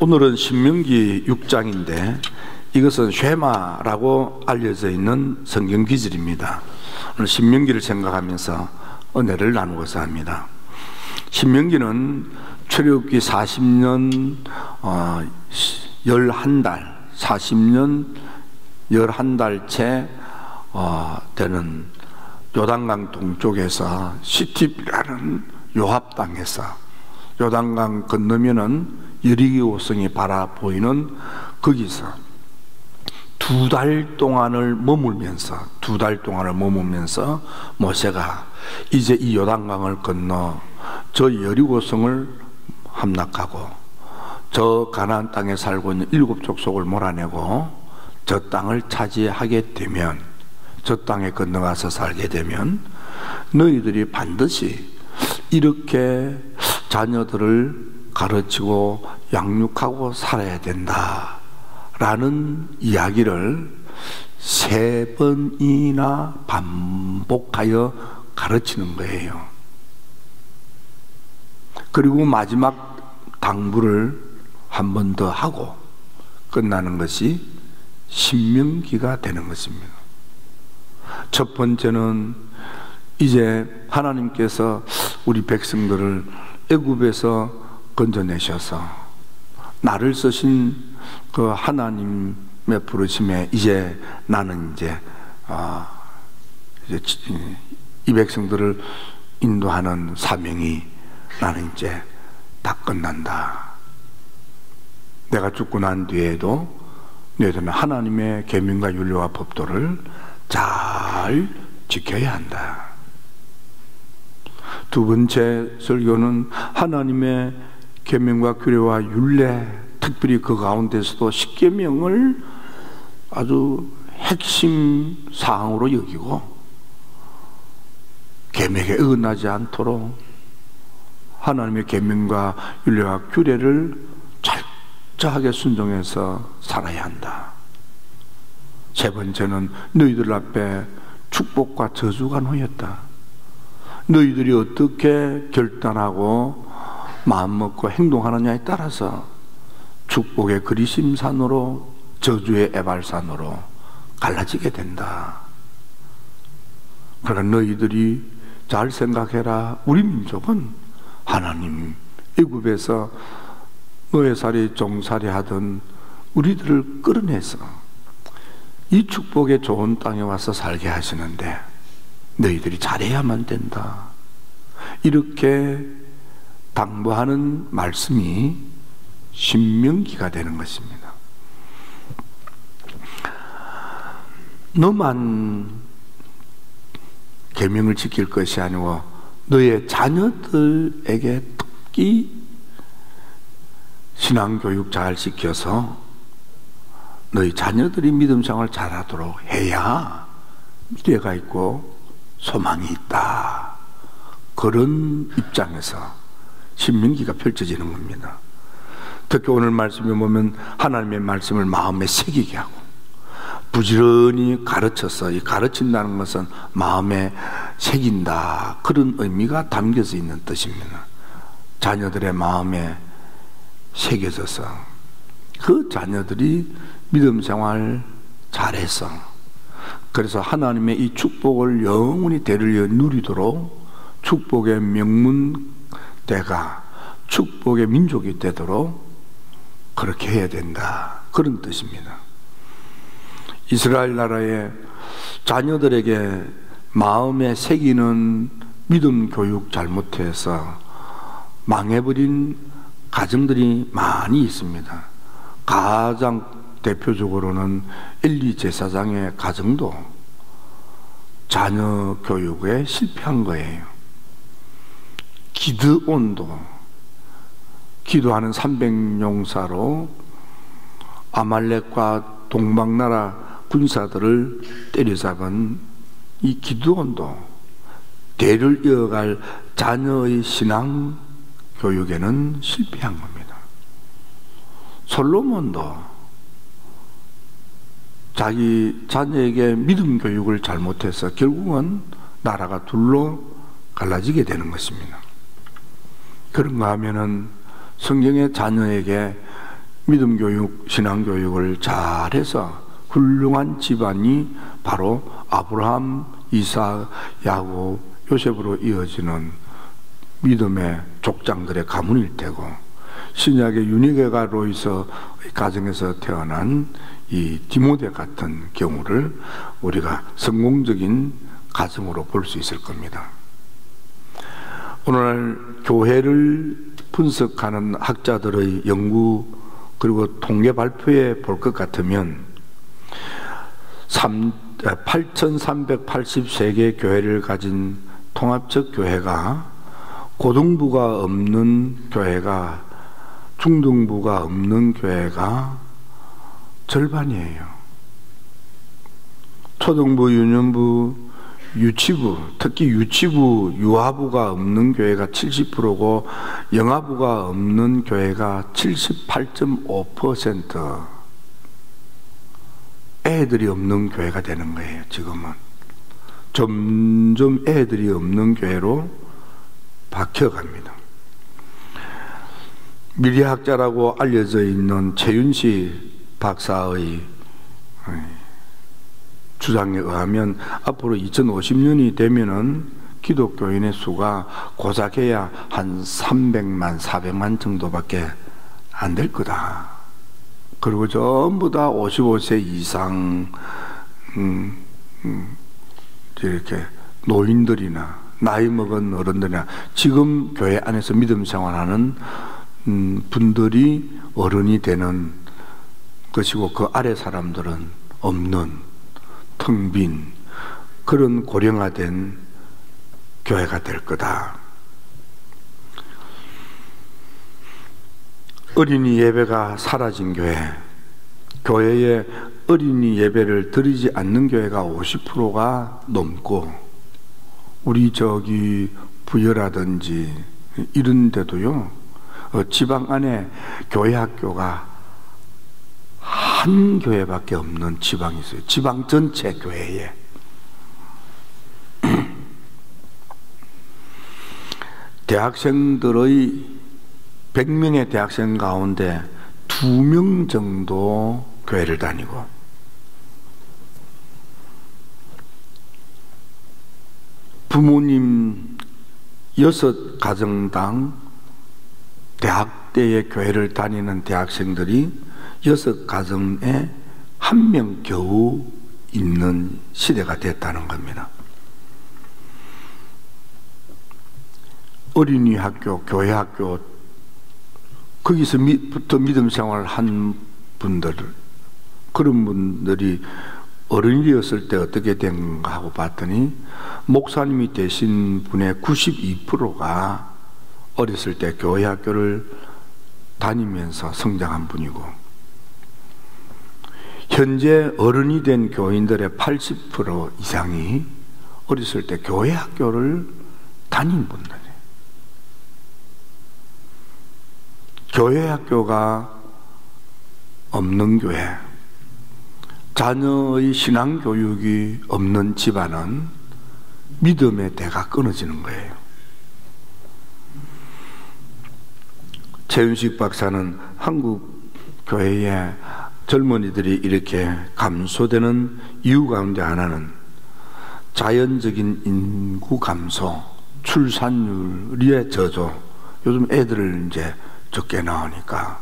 오늘은 신명기 6장인데 이것은 쉐마라고 알려져 있는 성경 기절입니다. 오늘 신명기를 생각하면서 은혜를 나누고자 합니다. 신명기는 출애굽기 40년 11달 40년 11달째 되는 요단강 동쪽에서 시팁이라는 요압 땅에서 요단강 건너면은 여리고 성이 바라 보이는 거기서 두 달 동안을 머물면서 모세가 이제 이 요단강을 건너 저 여리고 성을 함락하고 저 가나안 땅에 살고 있는 7 족속을 몰아내고 저 땅을 차지하게 되면, 저 땅에 건너가서 살게 되면 너희들이 반드시 이렇게 자녀들을 가르치고 양육하고 살아야 된다 라는 이야기를 3번이나 반복하여 가르치는 거예요. 그리고 마지막 당부를 한 번 더 하고 끝나는 것이 신명기가 되는 것입니다. 첫 번째는 이제 하나님께서 우리 백성들을 애굽에서 건져내셔서 나를 쓰신 그 하나님의 부르심에 이제 나는 이제 이 백성들을 인도하는 사명이 나는 이제 다 끝난다. 내가 죽고 난 뒤에도 너희들은 하나님의 계명과 율례와 법도를 잘 지켜야 한다. 두 번째 설교는 하나님의 계명과 규례와 율례, 특별히 그 가운데서도 십계명을 아주 핵심 사항으로 여기고 계명에 어긋나지 않도록 하나님의 계명과 율례와 규례를 철저하게 순종해서 살아야 한다. 세 번째는 너희들 앞에 축복과 저주가 놓였다. 너희들이 어떻게 결단하고 마음먹고 행동하느냐에 따라서 축복의 그리심산으로 저주의 에발산으로 갈라지게 된다. 그러니까 너희들이 잘 생각해라. 우리 민족은 하나님 애굽에서 노예살이 종살이 하던 우리들을 끌어내서 이 축복의 좋은 땅에 와서 살게 하시는데 너희들이 잘해야만 된다. 이렇게 당부하는 말씀이 신명기가 되는 것입니다. 너만 계명을 지킬 것이 아니고 너의 자녀들에게 특히 신앙교육 잘 시켜서 너희 자녀들이 믿음 생활 잘하도록 해야 미래가 있고 소망이 있다. 그런 입장에서 신명기가 펼쳐지는 겁니다. 특히 오늘 말씀에 보면 하나님의 말씀을 마음에 새기게 하고 부지런히 가르쳐서, 이 가르친다는 것은 마음에 새긴다, 그런 의미가 담겨져 있는 뜻입니다. 자녀들의 마음에 새겨져서 그 자녀들이 믿음 생활 잘해서, 그래서 하나님의 이 축복을 영원히 대를 누리도록 축복의 명문대가 축복의 민족이 되도록 그렇게 해야 된다, 그런 뜻입니다. 이스라엘 나라의 자녀들에게 마음에 새기는 믿음 교육 잘못해서 망해버린 가정들이 많이 있습니다. 가장 대표적으로는 엘리 제사장의 가정도 자녀 교육에 실패한 거예요. 기드온도 기도하는 300용사로 아말렉과 동방나라 군사들을 때려잡은 이 기드온도 대를 이어갈 자녀의 신앙 교육에는 실패한 겁니다. 솔로몬도 자기 자녀에게 믿음 교육을 잘못해서 결국은 나라가 둘로 갈라지게 되는 것입니다. 그런가 하면은 성경의 자녀에게 믿음 교육, 신앙 교육을 잘해서 훌륭한 집안이 바로 아브라함, 이삭, 야곱, 요셉으로 이어지는 믿음의 족장들의 가문일 테고, 신약의 유니게가 로이서 가정에서 태어난 이 디모데 같은 경우를 우리가 성공적인 가정으로 볼 수 있을 겁니다. 오늘날 교회를 분석하는 학자들의 연구 그리고 통계 발표에 볼 것 같으면 8,383개 교회를 가진 통합적 교회가 고등부가 없는 교회가, 중등부가 없는 교회가 절반이에요. 초등부, 유년부, 유치부, 특히 유치부, 유아부가 없는 교회가 70%고 영아부가 없는 교회가 78.5%. 애들이 없는 교회가 되는 거예요. 지금은 점점 애들이 없는 교회로 바뀌어갑니다. 미래학자라고 알려져 있는 최윤식 박사의 주장에 의하면 앞으로 2050년이 되면은 기독교인의 수가 고작해야 한 300만, 400만 정도밖에 안 될 거다. 그리고 전부 다 55세 이상 이렇게 노인들이나 나이 먹은 어른들이나 지금 교회 안에서 믿음 생활하는 분들이 어른이 되는 것이고, 그 아래 사람들은 없는 텅 빈 그런 고령화된 교회가 될 거다. 어린이 예배가 사라진 교회, 교회에 어린이 예배를 드리지 않는 교회가 50%가 넘고, 우리 저기 부여라든지 이런 데도요, 지방 안에 교회 학교가 한 교회밖에 없는 지방이 있어요. 지방 전체 교회에. 대학생들의 100명의 대학생 가운데 2명 정도 교회를 다니고, 부모님 6가정당 대학때에 교회를 다니는 대학생들이 6가정에 1명 겨우 있는 시대가 됐다는 겁니다. 어린이 학교, 교회 학교, 거기서부터 믿음 생활을 한 분들, 그런 분들이 어른이 되었을 때 어떻게 된가 하고 봤더니, 목사님이 되신 분의 92%가 어렸을 때 교회 학교를 다니면서 성장한 분이고, 현재 어른이 된 교인들의 80% 이상이 어렸을 때 교회 학교를 다닌 분들이에요. 교회 학교가 없는 교회, 자녀의 신앙 교육이 없는 집안은 믿음의 대가 끊어지는 거예요. 최윤식 박사는 한국 교회에 젊은이들이 이렇게 감소되는 이유 가운데 하나는 자연적인 인구 감소, 출산율의 저조, 요즘 애들을 이제 적게 나오니까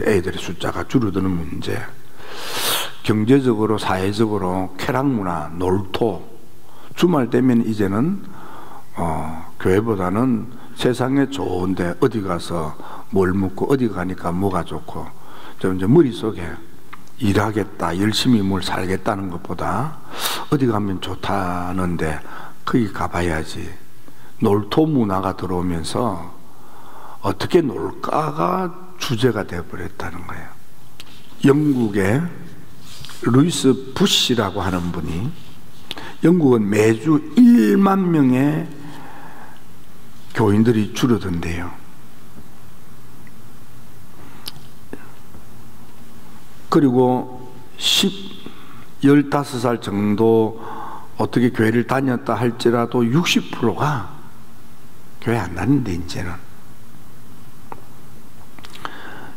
애들의 숫자가 줄어드는 문제, 경제적으로 사회적으로 쾌락문화, 놀토, 주말 되면 이제는 교회보다는 세상에 좋은데 어디 가서 뭘 먹고 어디 가니까 뭐가 좋고, 좀 이제 머릿속에 일하겠다, 열심히 뭘 살겠다는 것보다 어디 가면 좋다는데 거기 가봐야지, 놀토 문화가 들어오면서 어떻게 놀까가 주제가 되어버렸다는 거예요. 영국의 루이스 부시라고 하는 분이, 영국은 매주 1만 명의 교인들이 줄어든대요. 그리고 15살 정도 어떻게 교회를 다녔다 할지라도 60%가 교회 안 다닌대. 이제는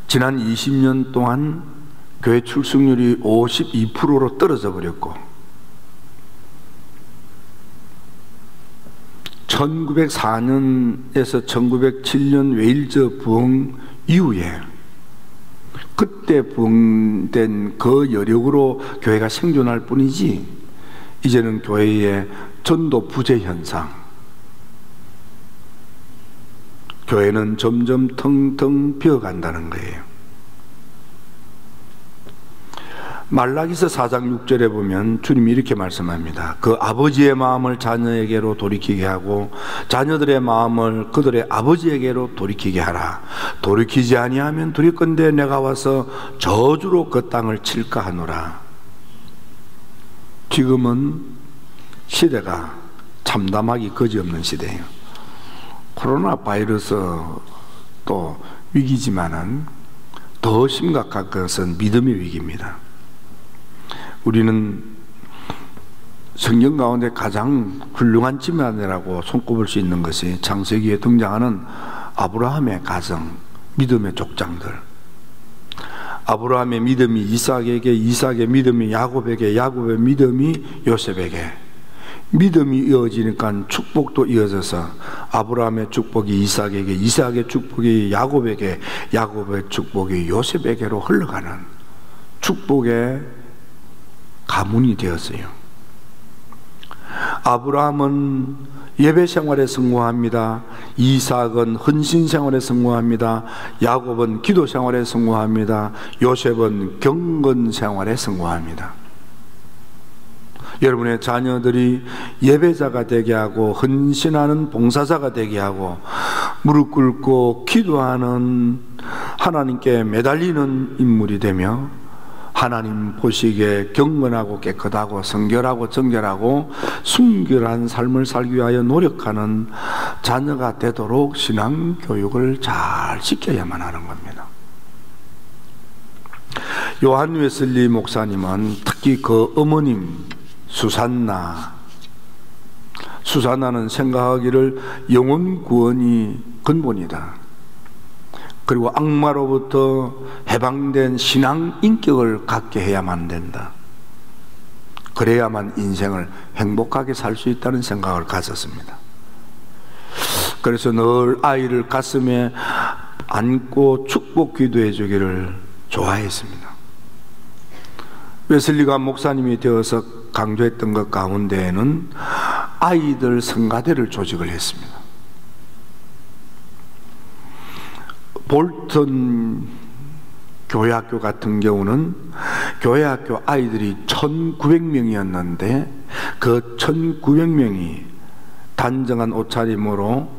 지난 20년 동안 교회 출석률이 52%로 떨어져 버렸고 1904년에서 1907년 웨일즈 부흥 이후에 그때 부흥된 그 여력으로 교회가 생존할 뿐이지 이제는 교회의 전도 부재 현상, 교회는 점점 텅텅 비어간다는 거예요. 말라기서 4장 6절에 보면 주님이 이렇게 말씀합니다. 그 아버지의 마음을 자녀에게로 돌이키게 하고 자녀들의 마음을 그들의 아버지에게로 돌이키게 하라. 돌이키지 아니하면 두렵건대 내가 와서 저주로 그 땅을 칠까 하노라. 지금은 시대가 참담하기 거지없는 시대예요. 코로나 바이러스 또 위기지만은 더 심각한 것은 믿음의 위기입니다. 우리는 성경 가운데 가장 훌륭한 집안이라고 손꼽을 수 있는 것이 창세기에 등장하는 아브라함의 가정, 믿음의 족장들. 아브라함의 믿음이 이삭에게, 이삭의 믿음이 야곱에게, 야곱의 믿음이 요셉에게, 믿음이 이어지니까 축복도 이어져서 아브라함의 축복이 이삭에게, 이삭의 축복이 야곱에게, 야곱의 축복이 요셉에게로 흘러가는 축복의 가문이 되었어요. 아브라함은 예배 생활에 성공합니다. 이삭은 헌신 생활에 성공합니다. 야곱은 기도 생활에 성공합니다. 요셉은 경건 생활에 성공합니다. 여러분의 자녀들이 예배자가 되게 하고 헌신하는 봉사자가 되게 하고 무릎 꿇고 기도하는 하나님께 매달리는 인물이 되며 하나님 보시기에 경건하고 깨끗하고 성결하고 정결하고 순결한 삶을 살기 위하여 노력하는 자녀가 되도록 신앙교육을 잘 시켜야만 하는 겁니다. 요한 웨슬리 목사님은 특히 그 어머님 수산나는 생각하기를 영혼 구원이 근본이다. 그리고 악마로부터 해방된 신앙 인격을 갖게 해야만 된다. 그래야만 인생을 행복하게 살 수 있다는 생각을 가졌습니다. 그래서 늘 아이를 가슴에 안고 축복 기도해 주기를 좋아했습니다. 웨슬리가 목사님이 되어서 강조했던 것 가운데에는 아이들 성가대를 조직을 했습니다. 볼턴 교회학교 같은 경우는 교회학교 아이들이 1900명이었는데 그 1900명이 단정한 옷차림으로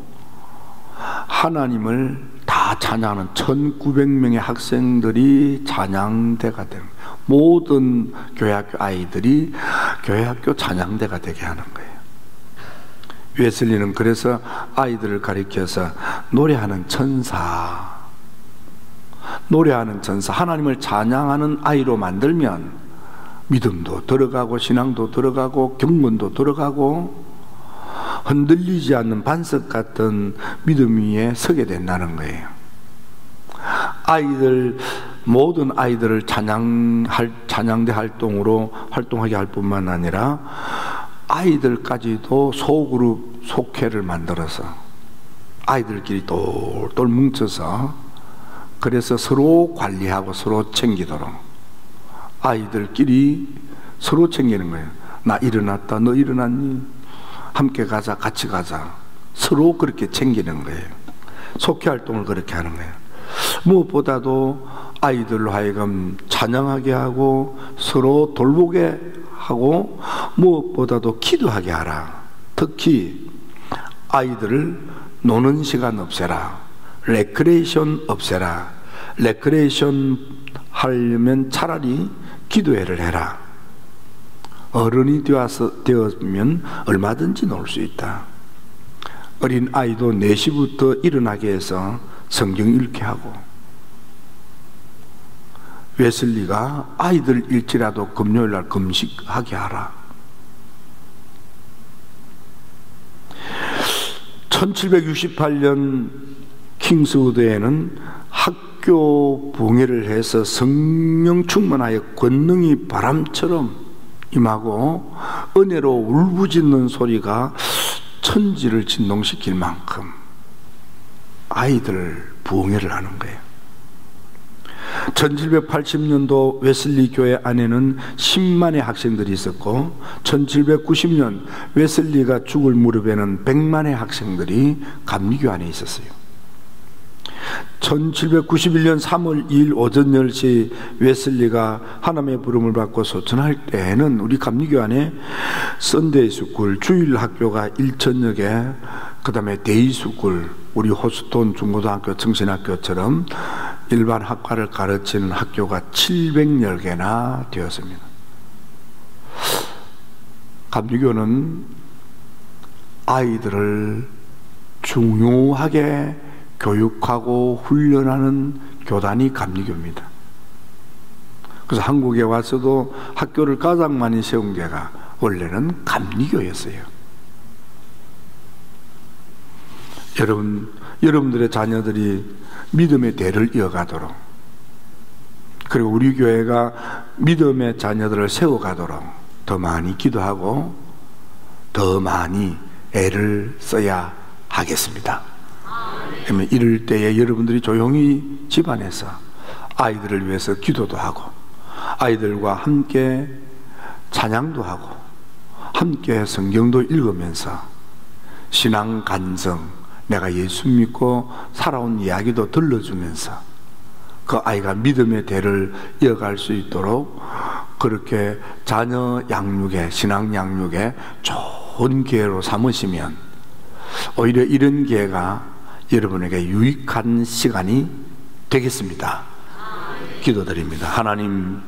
하나님을 다 찬양하는 1900명의 학생들이 찬양대가 되는, 모든 교회학교 아이들이 교회학교 찬양대가 되게 하는 거예요. 웨슬리는 그래서 아이들을 가리켜서 노래하는 천사, 하나님을 찬양하는 아이로 만들면 믿음도 들어가고 신앙도 들어가고 경건도 들어가고 흔들리지 않는 반석 같은 믿음 위에 서게 된다는 거예요. 모든 아이들을 찬양대 활동으로 활동하게 할 뿐만 아니라 아이들까지도 소그룹 속회를 만들어서 아이들끼리 똘똘 뭉쳐서 그래서 서로 관리하고 서로 챙기도록 아이들끼리 서로 챙기는 거예요. 나 일어났다, 너 일어났니? 함께 가자, 같이 가자. 서로 그렇게 챙기는 거예요. 속회 활동을 그렇게 하는 거예요. 무엇보다도 아이들로 하여금 찬양하게 하고 서로 돌보게 하고 무엇보다도 기도하게 하라. 특히 아이들을 노는 시간 없애라. 레크레이션 없애라. 레크레이션 하려면 차라리 기도회를 해라. 어른이 되었으면 얼마든지 놀 수 있다. 어린 아이도 4시부터 일어나게 해서 성경 읽게 하고, 웨슬리가 아이들 일지라도 금요일날 금식하게 하라. 1768년 킹스우드에는 학교 부흥회를 해서 성령 충만하여 권능이 바람처럼 임하고 은혜로 울부짖는 소리가 천지를 진동시킬 만큼 아이들 부흥회를 하는 거예요. 1780년도 웨슬리 교회 안에는 10만의 학생들이 있었고 1790년 웨슬리가 죽을 무렵에는 100만의 학생들이 감리교 안에 있었어요. 1791년 3월 2일 오전 10시 웨슬리가 하나님의 부름을 받고 소천할 때에는 우리 감리교 안에 썬데이 스쿨, 주일 학교가 1,000여 개, 그 다음에 데이 스쿨, 우리 호스톤 중고등학교, 청신학교처럼 일반 학과를 가르치는 학교가 700여 개나 되었습니다. 감리교는 아이들을 중요하게 교육하고 훈련하는 교단이 감리교입니다. 그래서 한국에 와서도 학교를 가장 많이 세운 게가 원래는 감리교였어요. 여러분들의 자녀들이 믿음의 대를 이어가도록, 그리고 우리 교회가 믿음의 자녀들을 세워가도록 더 많이 기도하고 더 많이 애를 써야 하겠습니다. 그러면 이럴 때에 여러분들이 조용히 집안에서 아이들을 위해서 기도도 하고 아이들과 함께 찬양도 하고 함께 성경도 읽으면서 신앙 간증, 내가 예수 믿고 살아온 이야기도 들려주면서 그 아이가 믿음의 대를 이어갈 수 있도록 그렇게 자녀 양육에, 신앙 양육에 좋은 기회로 삼으시면 오히려 이런 기회가 여러분에게 유익한 시간이 되겠습니다. 기도드립니다. 하나님,